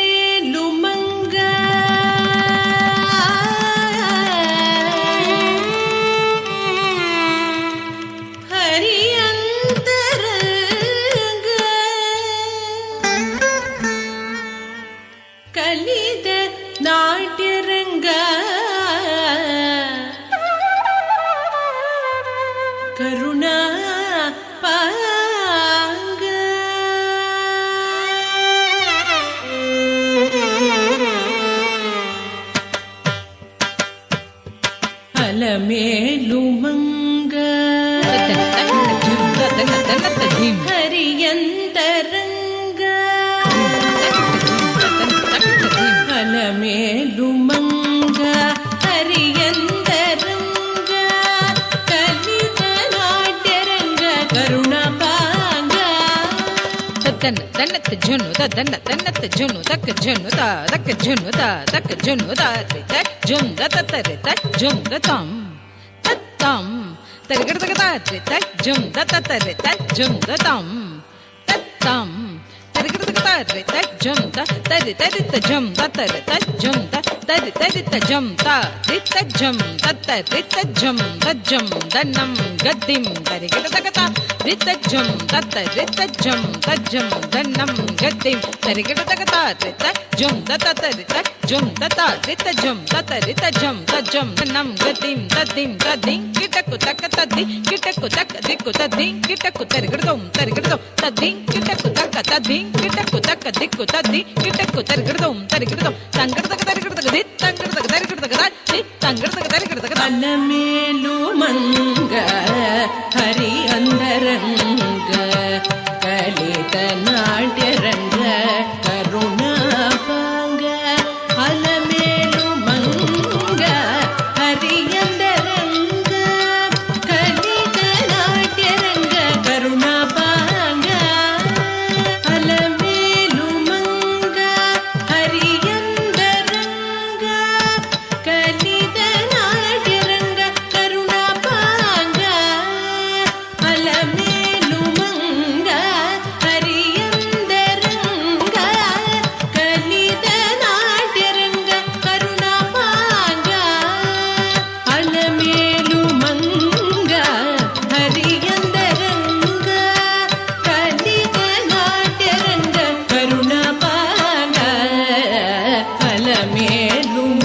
அலமேலுமங்க ஹரியந்தரங்க கலித நாட்டியரங்க கருணா பாங்க அலமேலுமங்க ஹரியந்தரங்க அலமேலுமங்க ஹரியந்தரங்க கலித நாட்டியரங்க கருணா பாங்க தன்ன தன்னத்து ஜுனு தன்ன தன்னத்து ஜுனு தக்க ஜுனு தக்க ஜுனு தக்க ஜுனு ரித ஜும் தத்தரித ஜும் தம் தத்தம் தரிகடதக ரித ஜும் தத்தரித ஜும் தம் தத்தம் தரிகடதக ரித ஜும் தரி தரித ஜும் தத்தரித ஜும் தரி தரித ஜும் ரித ஜும் தத்தரித ஜும் தஜ்ஜம் தன்னம் கத்திம் தரிகடதக ரித ஜும் தத்தரித ஜும் தஜ்ஜம் தன்னம் கத்திம் தரிகடதக ரித ஜும் தத்தரித ஜும் தத்தரித ஜும் தத்தரித ஜும் தஜ்ஜம் தன்னம் கத்திம் தத்திம் தத்திங் கிட்டக்கு தக்க தத்தி கிட்டக்கு தக்க திக்கு தத்திங் கிட்டக்கு தரிகடதம் தத்திங் கிட்டக்கு தக்க தத்திங் கிட்டக்கு தக்க திக்கு தத்தி கிட்டக்கு தரிகடதம் தங்கடதக தரிகடதக தி தங்கடதக தரிகடதக தி தங்கடதக தரிகடதக அலமேலுமங்க ஹரியந்தரங்க கலித நாட்டியரங்க கருணா பாங்க அலமேலுமங்க ஹரியந்தரங்க கலித நாட்டியரங்க கருணா பாங்க அலமேலுமங்க ஹரியந்தரங்க கலித நாட்டியரங்க கருணா பாங்க அலமேலுமங்க ஹரியந்தரங்க கலித நாட்டியரங்க கருணா பாங்க அலமேலுமங்க ஹரியந்தரங்க கலித நாட்டியரங்க கருணா பாங்க அலமேலுமங்க